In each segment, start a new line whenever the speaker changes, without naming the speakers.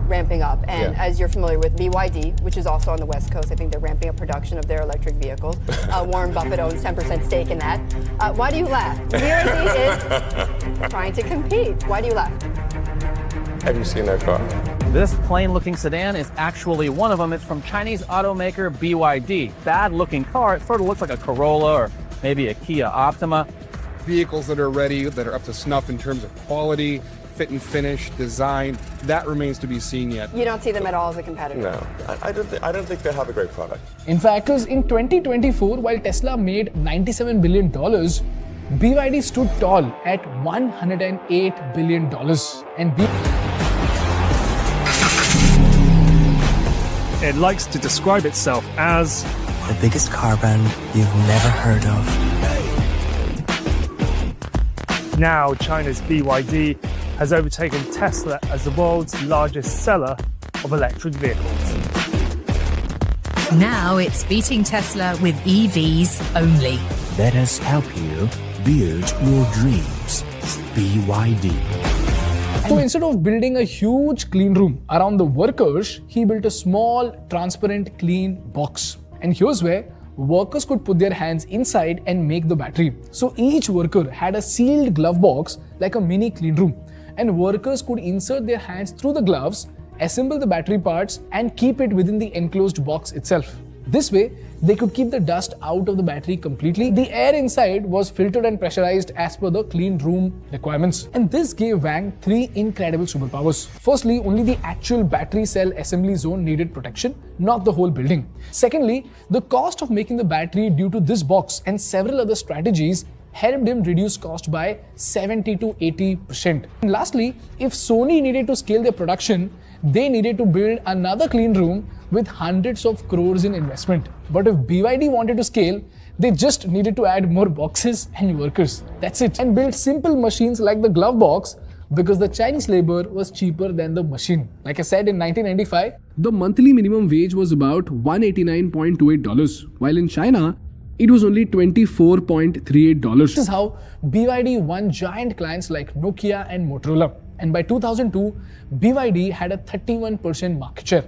ramping up. And as you're familiar with BYD, which is also on the West Coast, I think they're ramping up production of their electric vehicles. Warren Buffett owns 10% stake in that. Why do you laugh? BYD is trying to compete. Why do you laugh?
Have you seen their car?
This plain-looking sedan is actually one of them. It's from Chinese automaker BYD. Bad-looking car. It sort of looks like a Corolla or maybe a Kia Optima.
Vehicles that are ready, that are up to snuff in terms of quality, fit and finish, design, that remains to be seen yet.
You don't see them at all as a competitor?
No, I don't think they have a great product.
In fact, because in 2024, while Tesla made $97 billion, BYD stood tall at $108 billion. And
it likes to describe itself as
the biggest car brand you've never heard of.
Now China's BYD has overtaken Tesla as the world's largest seller of electric vehicles.
Now it's beating Tesla with EVs only.
Let us help you build your dreams. BYD.
So instead of building a huge clean room around the workers, he built a small, transparent, clean box. And here's where workers could put their hands inside and make the battery. So each worker had a sealed glove box like a mini clean room. And workers could insert their hands through the gloves, assemble the battery parts, and keep it within the enclosed box itself. This way, they could keep the dust out of the battery completely. The air inside was filtered and pressurized as per the clean room requirements. And this gave Wang three incredible superpowers. Firstly, only the actual battery cell assembly zone needed protection, not the whole building. Secondly, the cost of making the battery due to this box and several other strategies helped him reduce cost by 70 to 80%. And lastly, if Sony needed to scale their production, they needed to build another clean room with hundreds of crores in investment. But if BYD wanted to scale, they just needed to add more boxes and workers. That's it. And build simple machines like the glove box because the Chinese labor was cheaper than the machine. Like I said, in 1995, the monthly minimum wage was about $189.28, while in China, it was only $24.38. This is how BYD won giant clients like Nokia and Motorola. And by 2002, BYD had a 31% market share.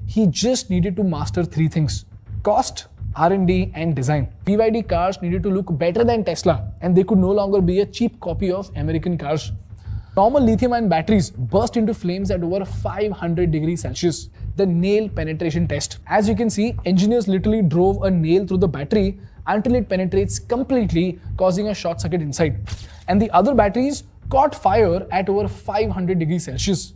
He just needed to master three things: cost, R&D, and design. BYD cars needed to look better than Tesla, and they could no longer be a cheap copy of American cars. Normal lithium-ion batteries burst into flames at over 500 degrees Celsius. The nail penetration test. As you can see, engineers literally drove a nail through the battery until it penetrates completely, causing a short circuit inside. And the other batteries caught fire at over 500 degrees Celsius.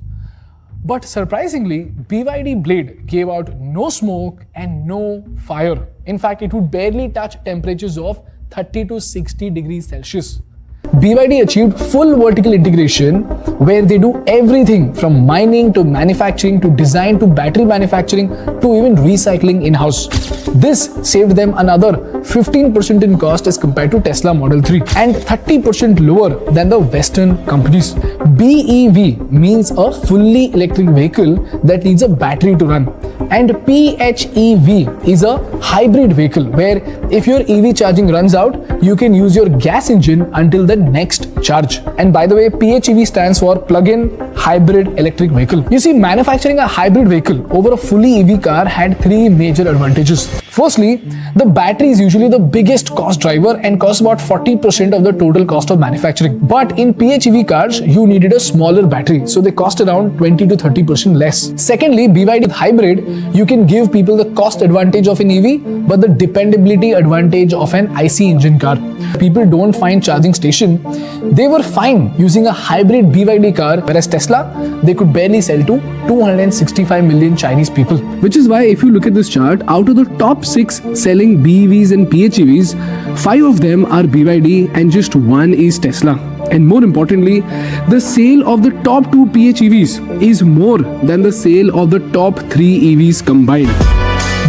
But surprisingly, BYD blade gave out no smoke and no fire. In fact, it would barely touch temperatures of 30 to 60 degrees Celsius. BYD achieved full vertical integration where they do everything from mining to manufacturing to design to battery manufacturing to even recycling in-house. This saved them another 15% in cost as compared to Tesla Model 3 and 30% lower than the Western companies. BEV means a fully electric vehicle that needs a battery to run. And PHEV is a hybrid vehicle where if your EV charging runs out, you can use your gas engine until the next charge. And by the way, PHEV stands for plug-in hybrid electric vehicle. You see, manufacturing a hybrid vehicle over a fully EV car had three major advantages. Firstly, the battery is usually the biggest cost driver and costs about 40% of the total cost of manufacturing. But in PHEV cars, you needed a smaller battery, so they cost around 20 to 30% less. Secondly, BYD hybrid, you can give people the cost advantage of an EV, but the dependability advantage of an IC engine car. People don't find charging station. They were fine using a hybrid BYD car, whereas Tesla, they could barely sell to 265 million Chinese people. Which is why if you look at this chart, out of the top 6 selling BEVs and PHEVs, 5 of them are BYD and just 1 is Tesla. And more importantly, the sale of the top 2 PHEVs is more than the sale of the top 3 EVs combined.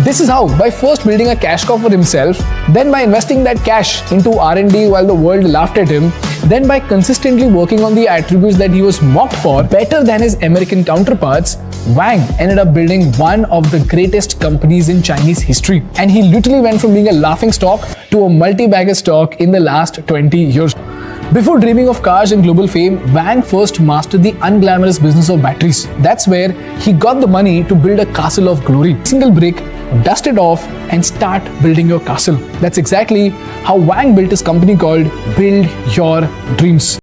This is how, by first building a cash cow for himself, then by investing that cash into R&D while the world laughed at him, then by consistently working on the attributes that he was mocked for better than his American counterparts, Wang ended up building one of the greatest companies in Chinese history. And he literally went from being a laughing stock to a multi-bagger stock in the last 20 years. Before dreaming of cars and global fame, Wang first mastered the unglamorous business of batteries. That's where he got the money to build a castle of glory. Single brick, dust it off, and start building your castle. That's exactly how Wang built his company called Build Your Dreams.